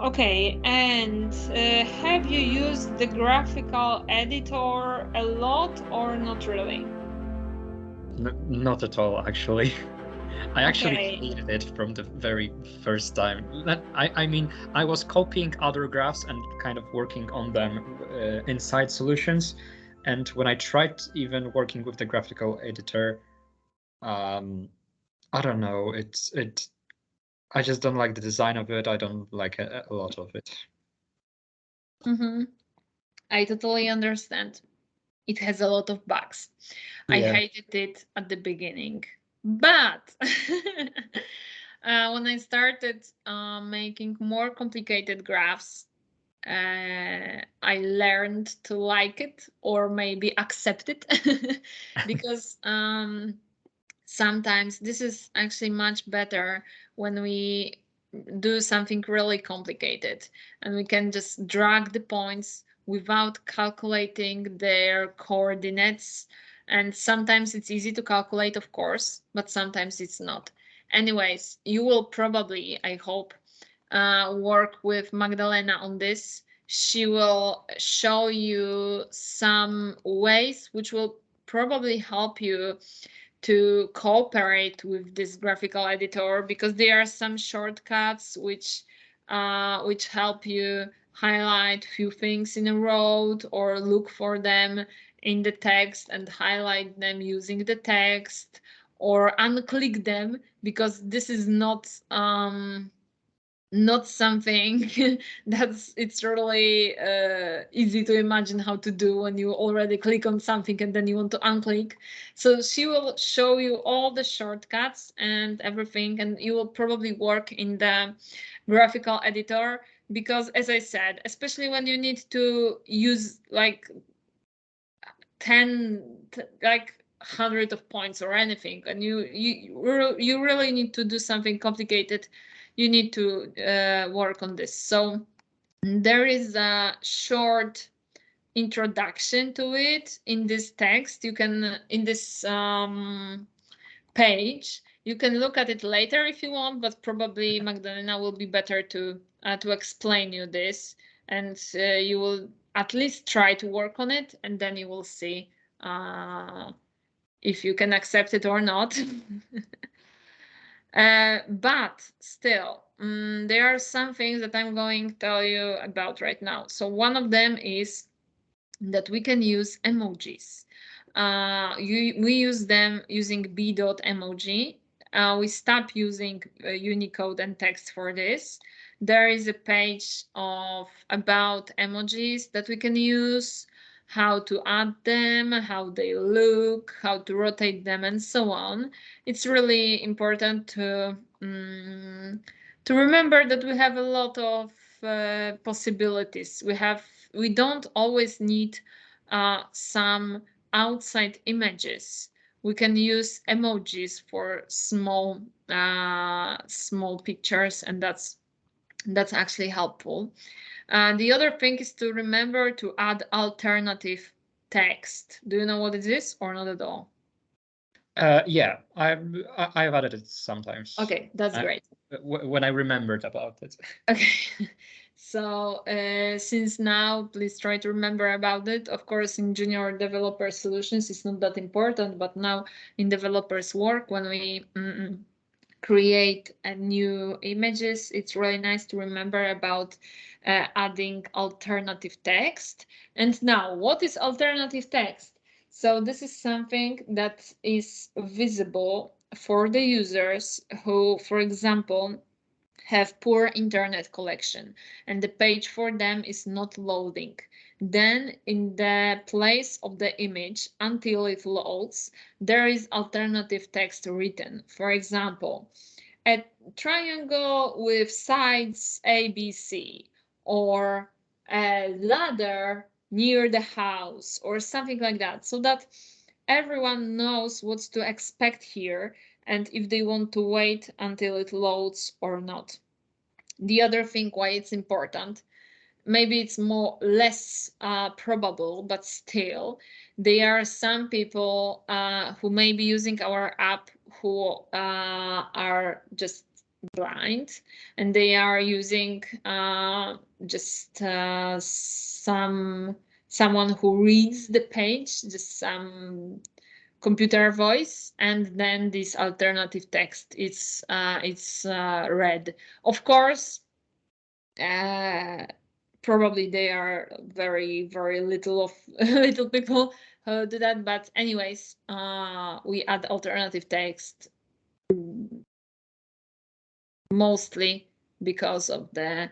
Okay, and have you used the graphical editor a lot or not really? Not at all, actually. I actually Okay. hated it from the very first time. I mean, I was copying other graphs and kind of working on them inside solutions. And when I tried even working with the graphical editor, um, I don't know. I just don't like the design of it. I don't like a lot of it. Mm-hmm. I totally understand. It has a lot of bugs. I Yeah. hated it at the beginning. But when I started making more complicated graphs, I learned to like it or maybe accept it because sometimes this is actually much better when we do something really complicated and we can just drag the points without calculating their coordinates. And sometimes it's easy to calculate, of course, but sometimes it's not. Anyways, you will probably, I hope, work with Magdalena on this. She will show you some ways which will probably help you to cooperate with this graphical editor, because there are some shortcuts which help you highlight few things in a row or look for them in the text and highlight them using the text, or unclick them, because this is not something that's it's really easy to imagine how to do when you already click on something and then you want to unclick. So she will show you all the shortcuts and everything, and you will probably work in the graphical editor, because as I said, especially when you need to use like 10 like 100 of points or anything, and you really need to do something complicated, you need to work on this. So there is a short introduction to it in this text. You can in this page, you can look at it later if you want, but probably Magdalena will be better to explain you this, and you will at least try to work on it, and then you will see if you can accept it or not. But still, there are some things that I'm going to tell you about right now. So one of them is that we can use emojis. We use them using b emoji. We stop using Unicode and text for this. There is a page of about emojis that we can use, how to add them, how they look, how to rotate them, and so on. It's really important to remember that we have a lot of possibilities. We don't always need some outside images. We can use emojis for small pictures, and that's actually helpful. The other thing is to remember to add alternative text. Do you know what it is or not at all? Yeah, I've added it sometimes. Okay, that's great. When I remembered about it. Okay. So since now, please try to remember about it. Of course, in junior developer solutions, it's not that important, but now in developers work, when we create new images, it's really nice to remember about adding alternative text. And now, what is alternative text? So this is something that is visible for the users who, for example, have poor internet connection and the page for them is not loading. Then in the place of the image, until it loads, there is alternative text written. For example, a triangle with sides ABC, or a ladder near the house, or something like that, so that everyone knows what to expect here and if they want to wait until it loads or not. The other thing why it's important, maybe it's more less probable, but still there are some people who may be using our app who are just blind, and they are using just someone who reads the page, just some computer voice, and then this alternative text it's read. Of course, probably they are very very little of little people who do that, but anyways, we add alternative text mostly because of the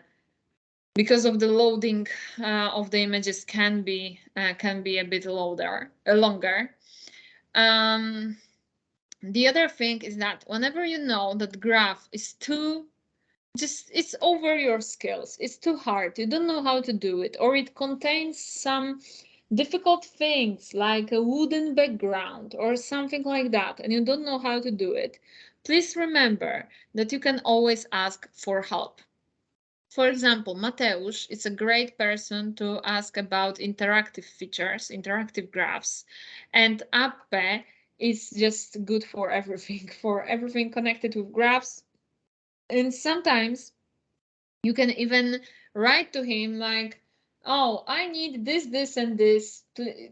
loading of the images can be a bit longer. The other thing is that whenever you know that graph is too it's over your skills, it's too hard, you don't know how to do it, or it contains some difficult things like a wooden background or something like that, and you don't know how to do it, please remember that you can always ask for help. For example, Mateusz is a great person to ask about interactive features, interactive graphs, and Appe is just good for everything, for everything connected with graphs. And sometimes you can even write to him like, oh, I need this, this, and this.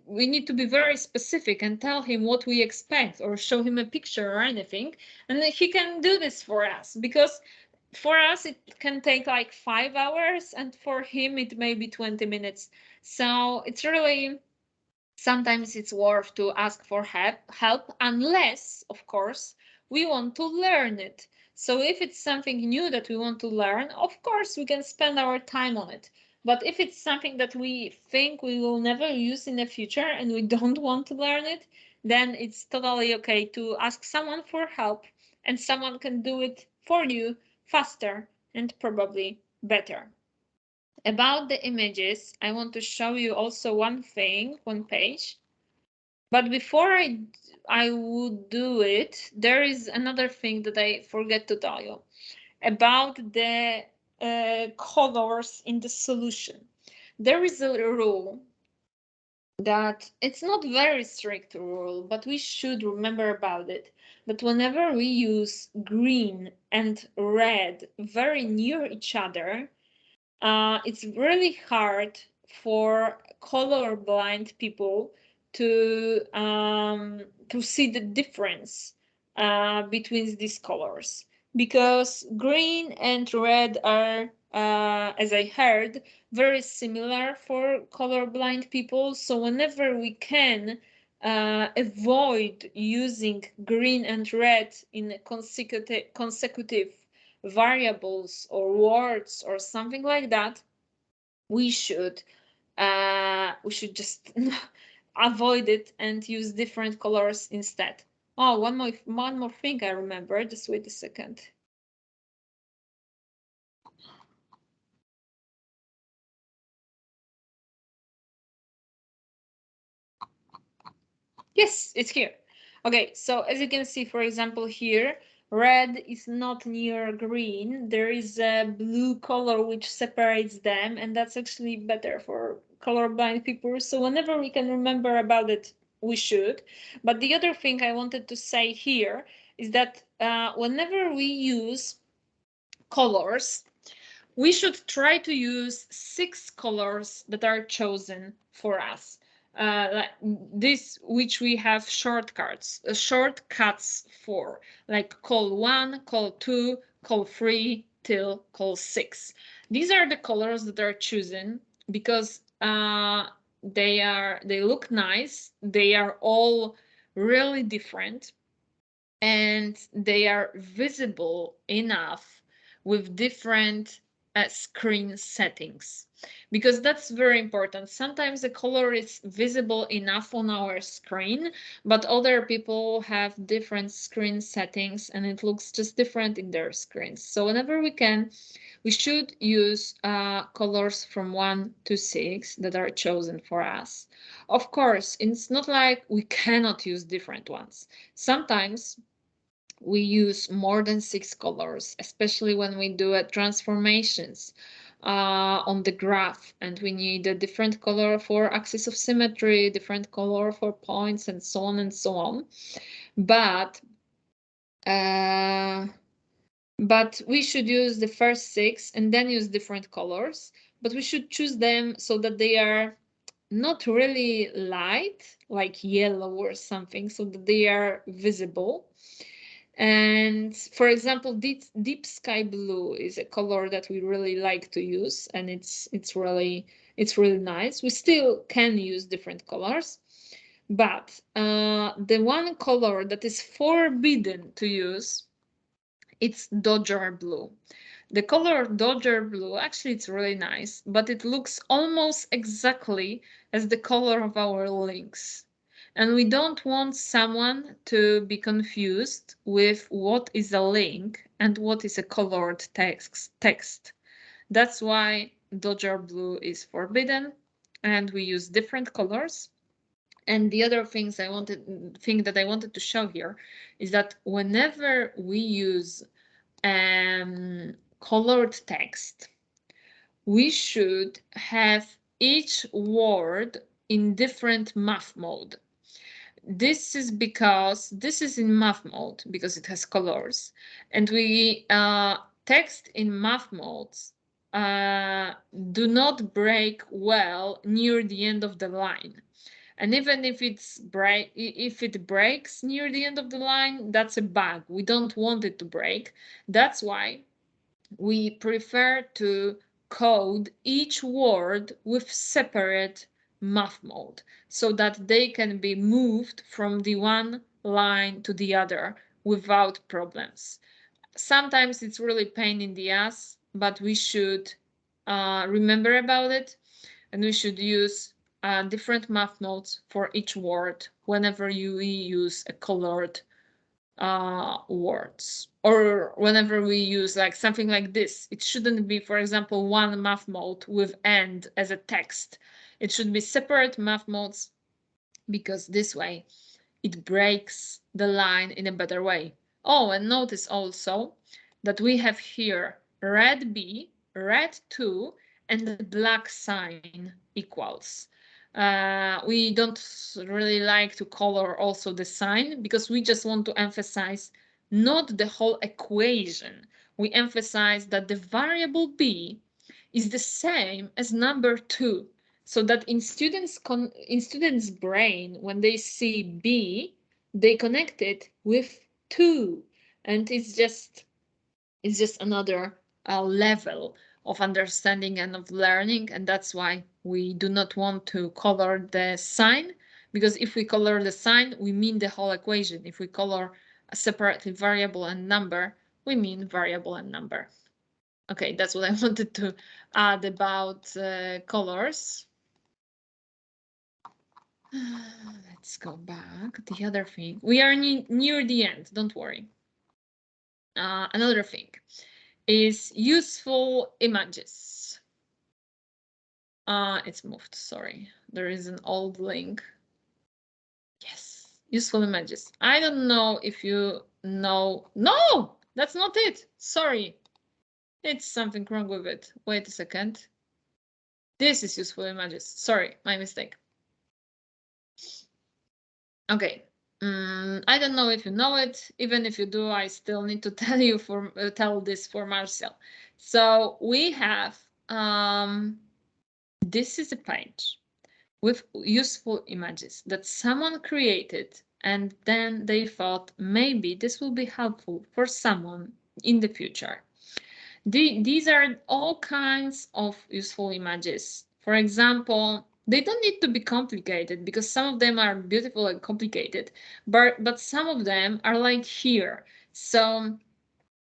We need to be very specific and tell him what we expect, or show him a picture or anything. And he can do this for us, because for us it can take like 5 hours, and for him it may be 20 minutes. So it's really, sometimes it's worth to ask for help, unless of course we want to learn it. So if it's something new that we want to learn, of course we can spend our time on it. But if it's something that we think we will never use in the future and we don't want to learn it, then it's totally okay to ask someone for help, and someone can do it for you faster and probably better. About the images, I want to show you also one thing, one page. But before I would do it, there is another thing that I forget to tell you about the colors in the solution. There is a rule that it's not very strict rule, but we should remember about it. That whenever we use green and red very near each other, it's really hard for colorblind people to see the difference between these colors, because green and red are, as I heard, very similar for colorblind people. So whenever we can avoid using green and red in consecutive variables or words or something like that, we should just avoid it and use different colors instead. Oh, one more thing I remember. Just wait a second. Yes, it's here. Okay, so as you can see, for example, here, red is not near green. There is a blue color which separates them, and that's actually better for colorblind people. So whenever we can remember about it, we should. But the other thing I wanted to say here is that whenever we use colors, we should try to use 6 colors that are chosen for us. Like this, which we have shortcuts for, like call 1, call 2, call 3 till call 6. These are the colors that are chosen because they look nice. They are all really different, and they are visible enough with different screen settings, because that's very important. Sometimes the color is visible enough on our screen, but other people have different screen settings and it looks just different in their screens. So whenever we can, we should use colors from 1 to 6 that are chosen for us. Of course, it's not like we cannot use different ones. Sometimes we use more than 6 colors, especially when we do transformations on the graph, and we need a different color for axis of symmetry, different color for points, and so on and so on. But but we should use the first 6 and then use different colors, but we should choose them so that they are not really light, like yellow or something, so that they are visible. And for example, deep sky blue is a color that we really like to use, and it's really nice. We still can use different colors, but the one color that is forbidden to use, it's Dodger blue. The color Dodger blue, actually it's really nice, but it looks almost exactly as the color of our links. And we don't want someone to be confused with what is a link and what is a colored text. That's why Dodger blue is forbidden, and we use different colors. And the other thing that I wanted to show here is that whenever we use colored text, we should have each word in different math mode. This is because this is in math mode because it has colors, and we text in math modes do not break well near the end of the line. And even if if it breaks near the end of the line, that's a bug. We don't want it to break. That's why we prefer to code each word with separate math mode so that they can be moved from the one line to the other without problems. Sometimes it's really pain in the ass, but we should remember about it, and we should use different math modes for each word whenever you use a colored words, or whenever we use like something like this. It shouldn't be, for example, one math mode with and as a text. It should be separate math modes, because this way it breaks the line in a better way. Oh, and notice also that we have here red B, red 2, and the black sign equals. We don't really like to color also the sign because we just want to emphasize not the whole equation. We emphasize that the variable B is the same as number 2, so that in students' brain, when they see B, they connect it with 2, and it's just another level of understanding and of learning. And that's why we do not want to color the sign, because if we color the sign, we mean the whole equation. If we color a separately variable and number, we mean variable and number. Okay, that's what I wanted to add about colors. Let's go back. The other thing, we are near the end, don't worry. Another thing is useful images. It's moved, sorry. There is an old link. Yes, useful images. I don't know if you know. No, that's not it. Sorry. It's something wrong with it. Wait a second. This is useful images. Sorry, my mistake. Okay. I don't know if you know it. Even if you do, I still need to tell this for Marcel. So we have this is a page with useful images that someone created, and then they thought maybe this will be helpful for someone in the future. These are all kinds of useful images. For example, they don't need to be complicated because some of them are beautiful and complicated, but some of them are like here. So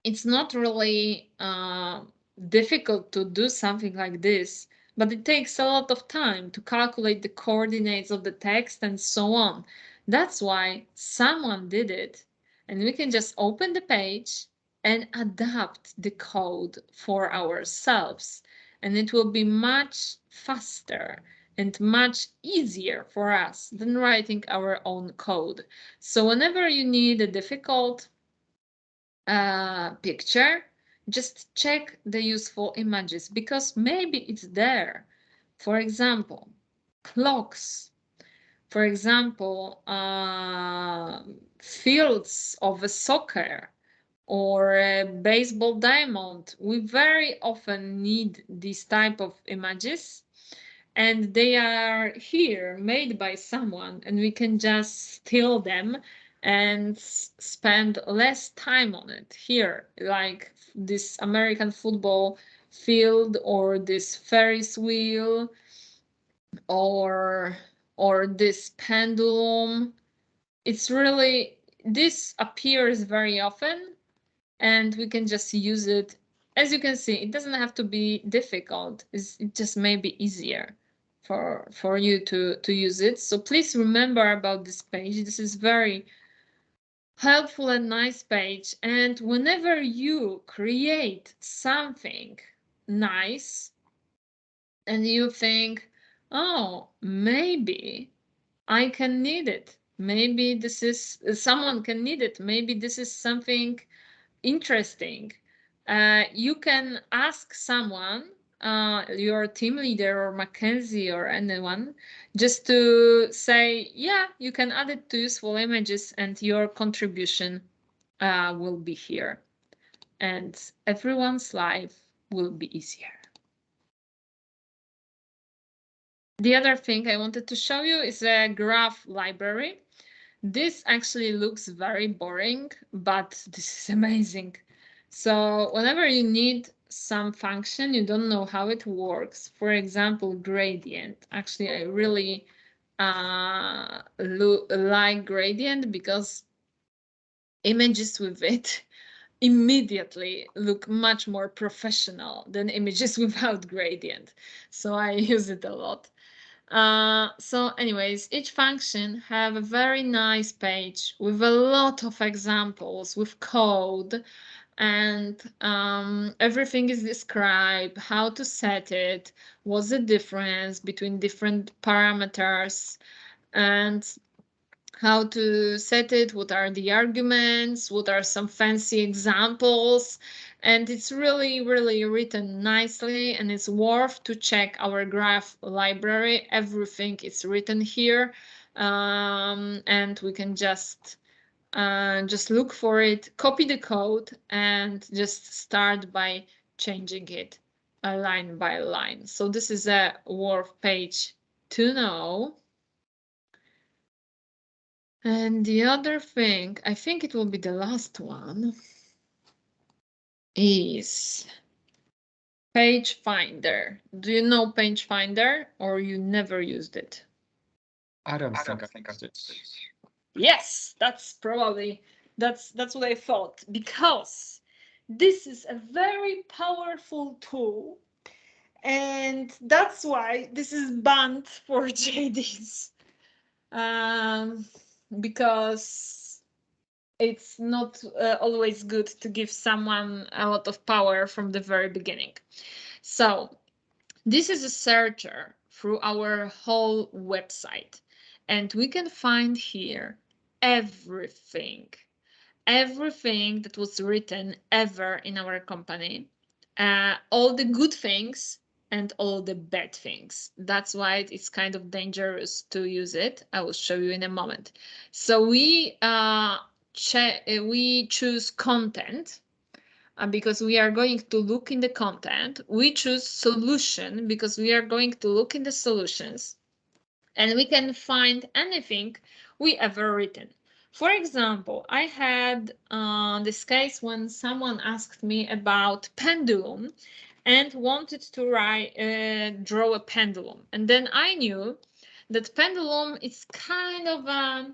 it's not really difficult to do something like this, but it takes a lot of time to calculate the coordinates of the text and so on. That's why someone did it, and we can just open the page and adapt the code for ourselves, and it will be much faster and much easier for us than writing our own code. So whenever you need a difficult picture, just check the useful images because maybe it's there. For example, clocks. For example, fields of a soccer, or a baseball diamond. We very often need these type of images, and they are here made by someone, and we can just steal them and spend less time on it. Here, like this American football field, or this Ferris wheel, or this pendulum. It's really, this appears very often, and we can just use it. As you can see, it doesn't have to be difficult. It just may be easier for you to use it. So please remember about this page. This is very helpful and nice page. And whenever you create something nice and you think, oh, maybe I can need it. Maybe this is, someone can need it. Maybe this is something interesting. You can ask someone, your team leader or Mackenzie or anyone, just to say, yeah, you can add it to useful images and your contribution will be here. And everyone's life will be easier. The other thing I wanted to show you is a graph library. This actually looks very boring, but this is amazing. So whenever you need some function, you don't know how it works. For example, gradient. Actually, I really like gradient because images with it immediately look much more professional than images without gradient. So I use it a lot. So anyways, each function have a very nice page with a lot of examples, with code, and everything is described, how to set it, what's the difference between different parameters, and how to set it, what are the arguments, what are some fancy examples. And it's really, really written nicely, and it's worth to check our graph library. Everything is written here, and we can just look for it, copy the code, and just start by changing it line by line. So this is a worth page to know. And the other thing, I think it will be the last one, is Page Finder. Do you know Page Finder, or you never used it? I don't think I've used it. Yes, that's probably, that's what I thought, because this is a very powerful tool, and that's why this is banned for JDs. Because it's not always good to give someone a lot of power from the very beginning. So this is a searcher through our whole website, and we can find here everything, everything that was written ever in our company, all the good things and all the bad things. That's why it's kind of dangerous to use it. I will show you in a moment. So we choose content because we are going to look in the content. We choose solution because we are going to look in the solutions, and we can find anything we ever written. For example, I had this case when someone asked me about pendulum and wanted to draw a pendulum. And then I knew that pendulum is kind of a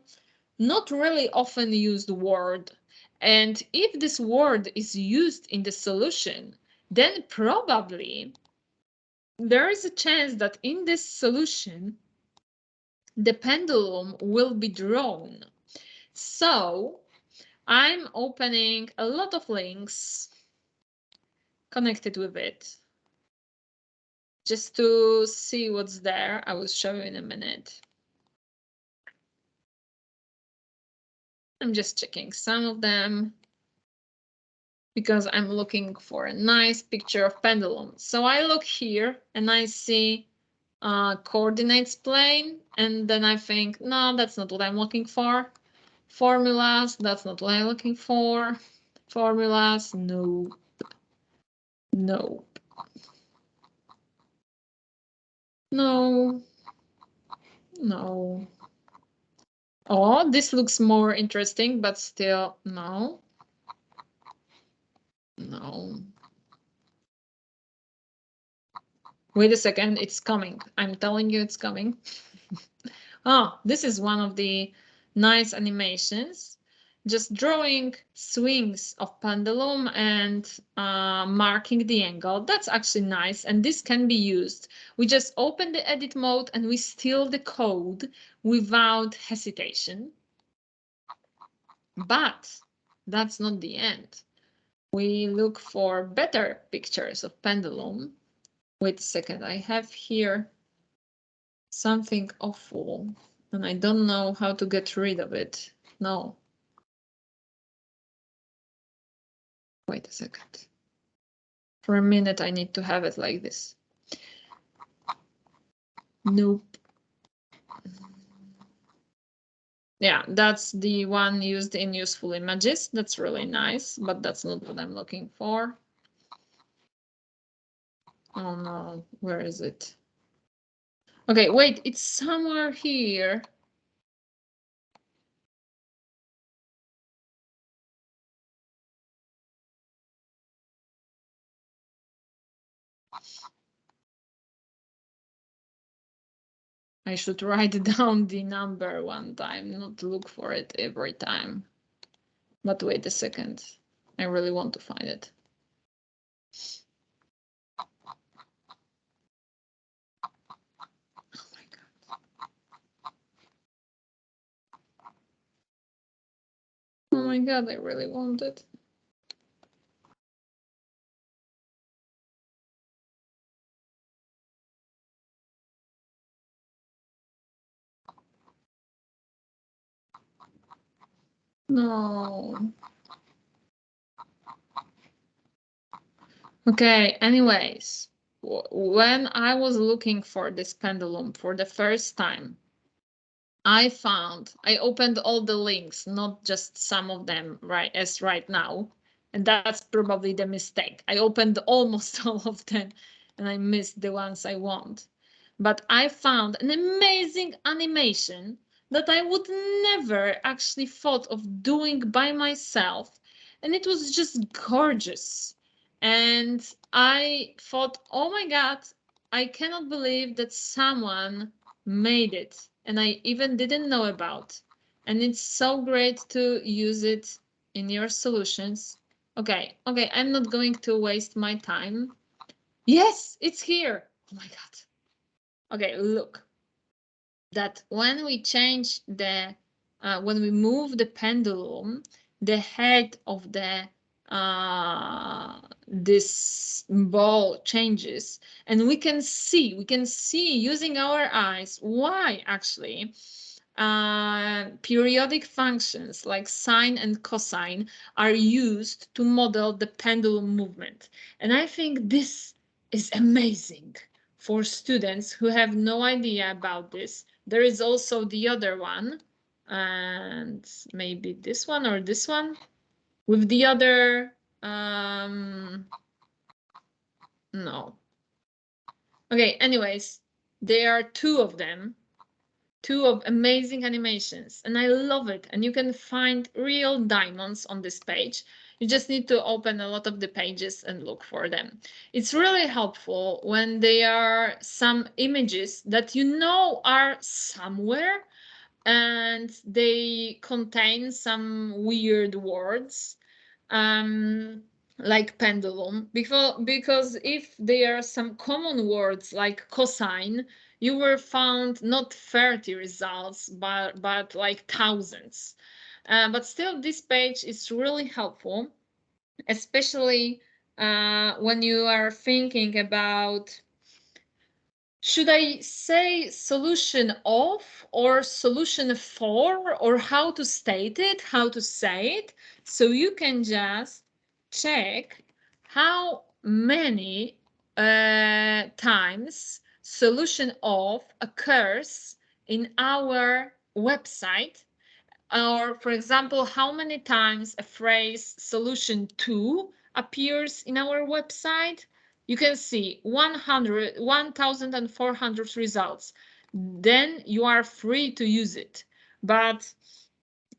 not really often used word. And if this word is used in the solution, then probably there is a chance that in this solution, the pendulum will be drawn. So I'm opening a lot of links connected with it just to see what's there. I will show you in a minute. I'm just checking some of them because I'm looking for a nice picture of pendulum. So I look here and I see coordinates plane, and then I think, no, that's not what I'm looking for. Formulas, that's not what I'm looking for. Formulas? No. No. No. No. Oh, this looks more interesting, but still, no. No. Wait a second, it's coming. I'm telling you it's coming. Oh, this is one of the nice animations. Just drawing swings of pendulum and marking the angle. That's actually nice, and this can be used. We just open the edit mode and we steal the code without hesitation. But that's not the end. We look for better pictures of pendulum. Wait a second, I have here something awful and I don't know how to get rid of it. No. Wait a second. For a minute, I need to have it like this. Nope. Yeah, that's the one used in useful images. That's really nice, but that's not what I'm looking for. Oh no, where is it? Okay, wait, it's somewhere here. I should write down the number one time, not look for it every time. But wait a second. I really want to find it. Oh my God. Oh my God, I really want it. No. Okay, anyways, when I was looking for this pendulum for the first time, I opened all the links, not just some of them right now. And that's probably the mistake. I opened almost all of them and I missed the ones I want. But I found an amazing animation that I would never actually thought of doing by myself. And it was just gorgeous. And I thought, oh my God, I cannot believe that someone made it and I even didn't know about. And it's so great to use it in your solutions. Okay, I'm not going to waste my time. Yes, it's here. Oh my God. Okay, look. That when we change when we move the pendulum, the head of the this ball changes, and we can see using our eyes why actually periodic functions like sine and cosine are used to model the pendulum movement. And I think this is amazing for students who have no idea about this. There is also the other one, and maybe this one or this one with the other, no. Okay, anyways, there are two of them, two of amazing animations, and I love it. And you can find real diamonds on this page. You just need to open a lot of the pages and look for them. It's really helpful when there are some images that you know are somewhere and they contain some weird words. Like pendulum, because if there are some common words like cosine, you will found not 30 results but like thousands. But still, this page is really helpful, especially when you are thinking about, should I say solution of or solution for, or how to state it, how to say it? So you can just check how many times solution of occurs in our website or for example, how many times a phrase solution 2 appears in our website. You can see 1,400 results. Then you are free to use it. But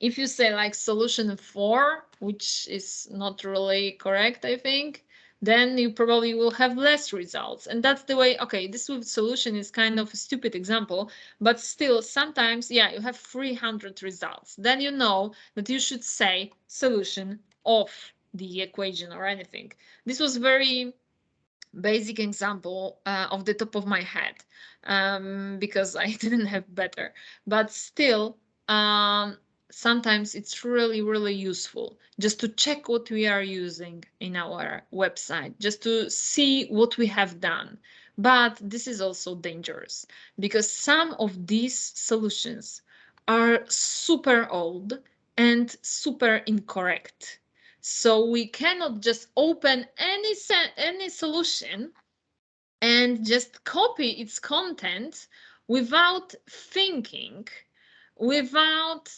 if you say like solution 4, which is not really correct, I think, then you probably will have less results. And that's the way, okay, this solution is kind of a stupid example, but still sometimes, yeah, you have 300 results. Then you know that you should say solution of the equation or anything. This was very basic example of the top of my head, because I didn't have better. But still, sometimes it's really, really useful just to check what we are using in our website, just to see what we have done. But this is also dangerous because some of these solutions are super old and super incorrect. So we cannot just open any solution and just copy its content without thinking, without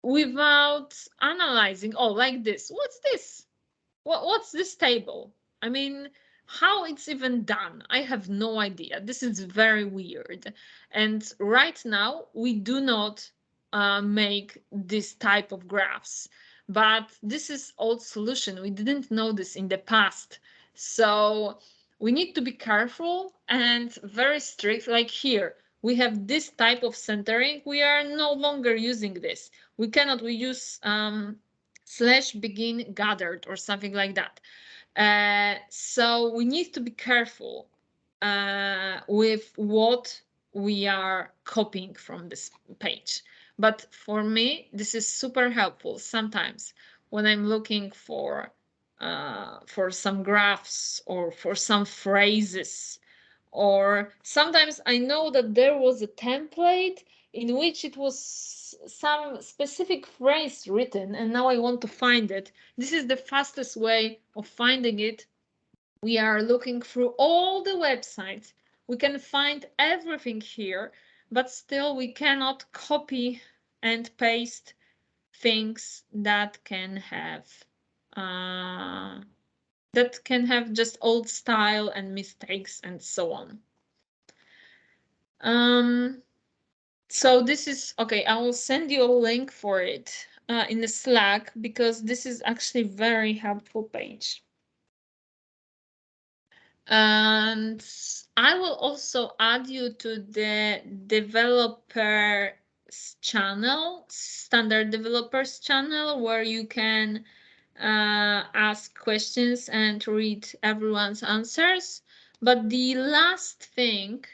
without analyzing. Oh, like this. What's this? What's this table? I mean, how it's even done? I have no idea. This is very weird. And right now, we do not make this type of graphs. But this is old solution. We didn't know this in the past. So we need to be careful and very strict. Like here, we have this type of centering. We are no longer using this. We use slash begin gathered or something like that. So we need to be careful with what we are copying from this page. But for me, this is super helpful sometimes when I'm looking for some graphs or for some phrases, or sometimes I know that there was a template in which it was some specific phrase written, and now I want to find it. This is the fastest way of finding it. We are looking through all the websites. We can find everything here, but still we cannot copy and paste things that can have just old style and mistakes and so on. So this is okay. I will send you a link for it in the Slack, because this is actually very helpful page. And I will also add you to the developers channel, standard developers channel, where you can ask questions and read everyone's answers. But the last thing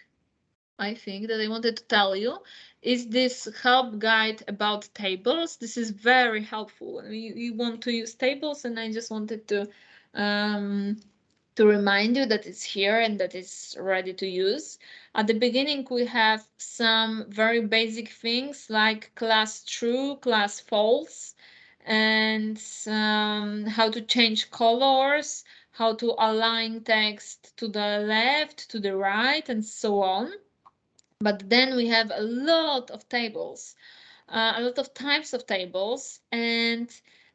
I think that I wanted to tell you is this help guide about tables. This is very helpful. You want to use tables, and I just wanted to remind you that it's here and that it's ready to use. At the beginning, we have some very basic things like class true, class false, and how to change colors, how to align text to the left, to the right, and so on. But then we have a lot of tables, a lot of types of tables, and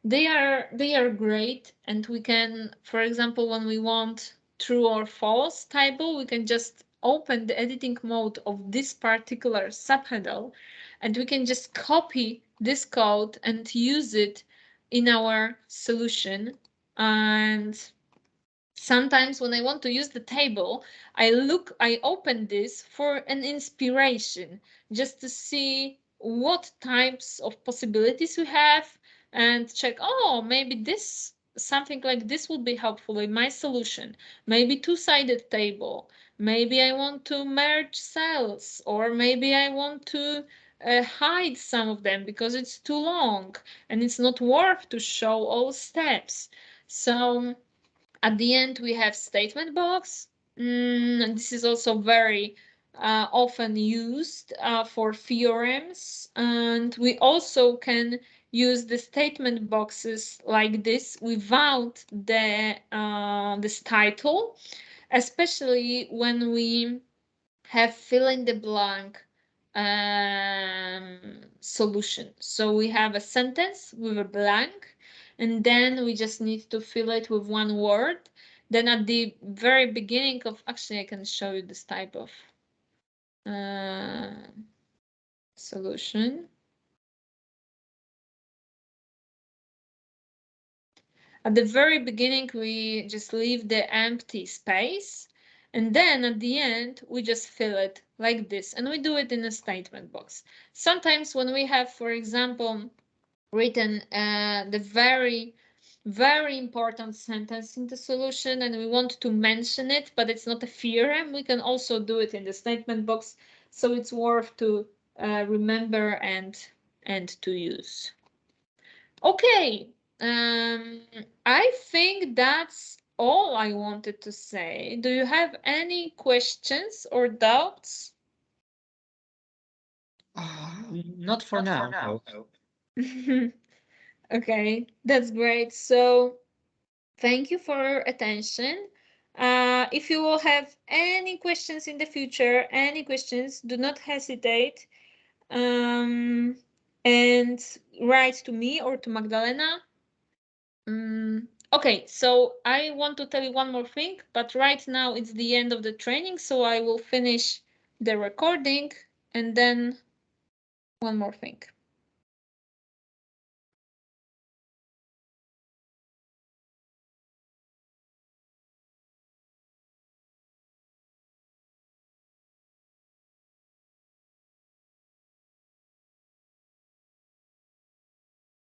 they are great. And we can, for example, when we want true or false table, we can just open the editing mode of this particular subheader, and we can just copy this code and use it in our solution. And sometimes when I want to use the table, I open this for an inspiration, just to see what types of possibilities we have, and check, oh, maybe something like this will be helpful in my solution. Maybe two-sided table. Maybe I want to merge cells, or maybe I want to hide some of them because it's too long and it's not worth to show all steps. So at the end, we have statement box. And this is also very often used for theorems. And we also can use the statement boxes like this without this title, especially when we have fill in the blank solution. So we have a sentence with a blank, and then we just need to fill it with one word. Then at the very beginning of, actually, I can show you this type of uh, solution. At the very beginning, we just leave the empty space, and then at the end, we just fill it like this, and we do it in a statement box. Sometimes when we have, for example, written the very important sentence in the solution and we want to mention it, but it's not a theorem, we can also do it in the statement box. So it's worth to remember and to use. Okay, I think that's all I wanted to say. Do you have any questions or doubts? Not for now, no. Okay, that's great. So thank you for your attention. If you will have any questions in the future, any questions, do not hesitate um, and write to me or to Magdalena. Okay, so I want to tell you one more thing, but right now it's the end of the training, so I will finish the recording and then one more thing.